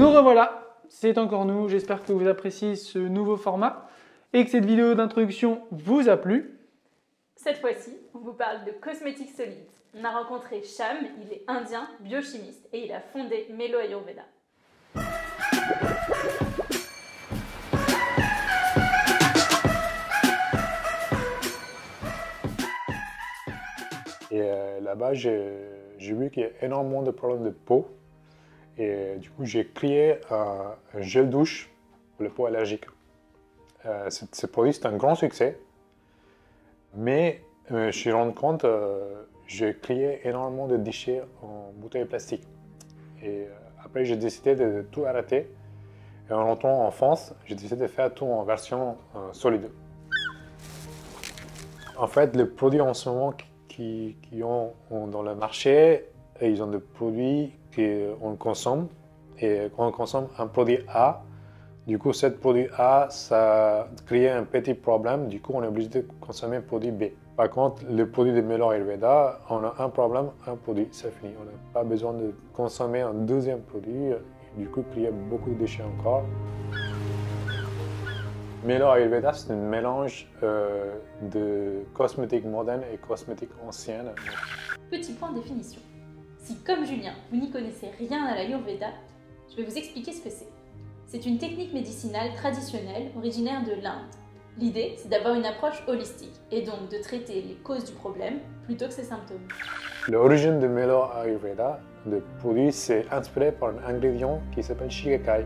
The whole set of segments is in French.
Nous revoilà, c'est encore nous, j'espère que vous appréciez ce nouveau format et que cette vidéo d'introduction vous a plu. Cette fois-ci, on vous parle de cosmétiques solides. On a rencontré Sham, il est indien, biochimiste et il a fondé Melo Ayurveda. Et là-bas, j'ai vu qu'il y a énormément de problèmes de peau. Et du coup, j'ai créé un gel douche pour les peaux allergiques. Ce produit, c'est un grand succès. Mais je me suis rendu compte, j'ai créé énormément de déchets en bouteilles plastiques. Et après, j'ai décidé de tout arrêter. Et en rentrant en France, j'ai décidé de faire tout en version solide. En fait, les produits en ce moment qui ont dans le marché, ils ont des produits qu'on consomme. Et quand on consomme un produit A, du coup, ce produit A, ça crée un petit problème. Du coup, on est obligé de consommer un produit B. Par contre, le produit de Melo Ayurveda, on a un problème, un produit, c'est fini. On n'a pas besoin de consommer un deuxième produit. Du coup, créer beaucoup de déchets encore. Melo Ayurveda, c'est un mélange de cosmétiques modernes et cosmétiques anciennes. Petit point de définition. Si, comme Julien, vous n'y connaissez rien à l'Ayurveda, je vais vous expliquer ce que c'est. C'est une technique médicinale traditionnelle originaire de l'Inde. L'idée, c'est d'avoir une approche holistique et donc de traiter les causes du problème plutôt que ses symptômes. L'origine de Melo Ayurveda, le produit, c'est inspiré par un ingrédient qui s'appelle Shigekai.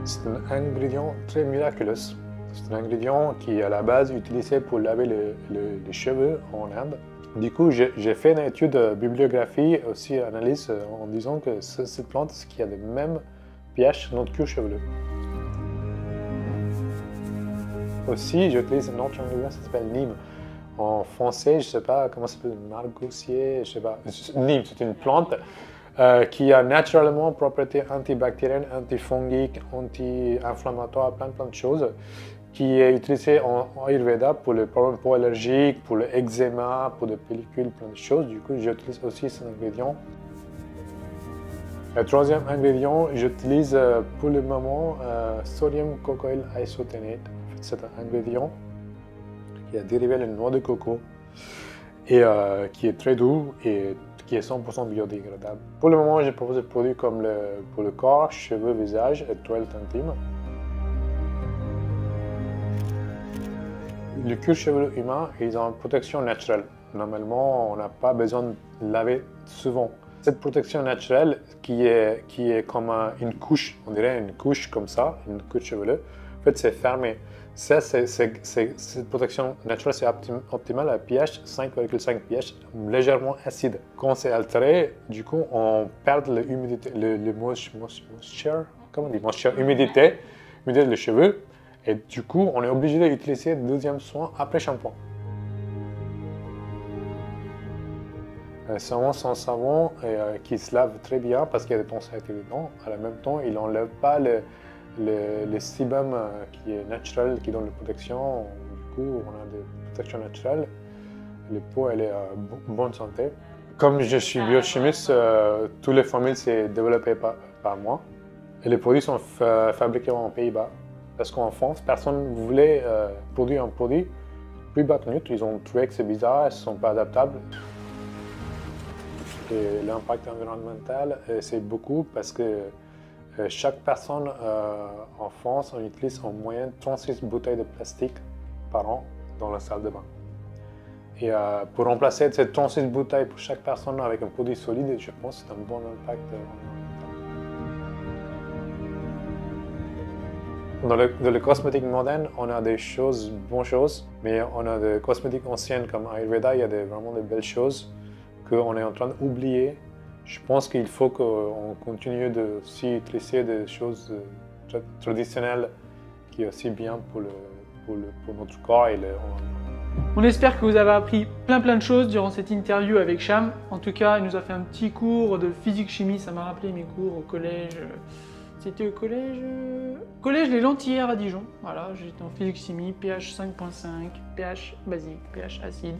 C'est un ingrédient très miraculeux. C'est un ingrédient qui est à la base utilisé pour laver les cheveux en Inde. Du coup, j'ai fait une étude de bibliographie, aussi analyse, en disant que cette plante, ce qui a le même pH que notre cuir chevelu. Aussi, j'utilise un autre ingrédient qui s'appelle Nîmes. En français, je ne sais pas comment ça s'appelle, margousier, je ne sais pas. Nîmes, c'est une plante qui a naturellement propriétés antibactériennes, antifongiques, anti-inflammatoires, plein de choses, qui est utilisée en Ayurveda pour les problèmes de peau allergiques, pour le eczéma, pour les pellicules, plein de choses. Du coup, j'utilise aussi cet ingrédient. Le troisième ingrédient, j'utilise pour le moment sodium cocoyl isothénate. C'est un ingrédient qui est dérivé de la noix de coco et qui est très doux et qui est 100% biodégradable. Pour le moment, je propose des produits comme pour le corps, cheveux, visage et toilette intime. Le cuir chevelu humain, ils ont une protection naturelle. Normalement, on n'a pas besoin de laver souvent. Cette protection naturelle qui est comme une couche, on dirait une couche comme ça, une couche chevelue, en fait c'est fermé. Cette protection naturelle c'est optimal à pH 5,5 pH, légèrement acide. Quand c'est altéré, du coup on perd l'humidité, le moisture, comment on dit, moisture, humidité des cheveux. Et du coup, on est obligé d'utiliser le deuxième soin après shampoing. Savon sans savon qui se lave très bien parce qu'il y a des tonsilités dedans. À la même temps, il n'enlève pas le sébum qui est naturel, qui donne la protection. Du coup, on a des protections naturelles. La peau, elle est en bonne santé. Comme je suis biochimiste, toutes les formules sont développées par moi. Et les produits sont fabriqués en Pays-Bas. Parce qu'en France, personne ne voulait produire un produit plus bas que neutre. Ils ont trouvé que c'est bizarre, ils ne sont pas adaptables. Et l'impact environnemental, c'est beaucoup parce que chaque personne en France, on utilise en moyenne 36 bouteilles de plastique par an dans la salle de bain. Et pour remplacer ces 36 bouteilles pour chaque personne avec un produit solide, je pense que c'est un bon impact environnemental. Dans le cosmétique moderne, on a des bonnes choses, mais on a des cosmétiques anciennes comme Ayurveda, il y a vraiment de belles choses qu'on est en train d'oublier. Je pense qu'il faut qu'on continue de utiliser des choses traditionnelles qui sont aussi bien pour notre corps et On espère que vous avez appris plein de choses durant cette interview avec Sham. En tout cas, il nous a fait un petit cours de physique-chimie, ça m'a rappelé mes cours au collège. C'était au collège Les Lentillères à Dijon. Voilà, j'étais en physique-chimie, pH 5.5, pH basique, pH acide.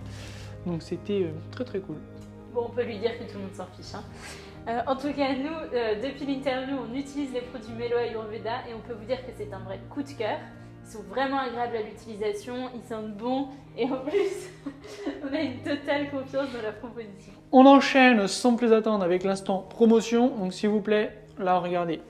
Donc c'était très cool. Bon, on peut lui dire que tout le monde s'en fiche. En tout cas, nous, depuis l'interview, on utilise les produits Melo Ayurveda et on peut vous dire que c'est un vrai coup de cœur. Ils sont vraiment agréables à l'utilisation, ils sentent bon et en plus, on a une totale confiance dans la proposition. On enchaîne sans plus attendre avec l'instant promotion. Donc s'il vous plaît, là regardez.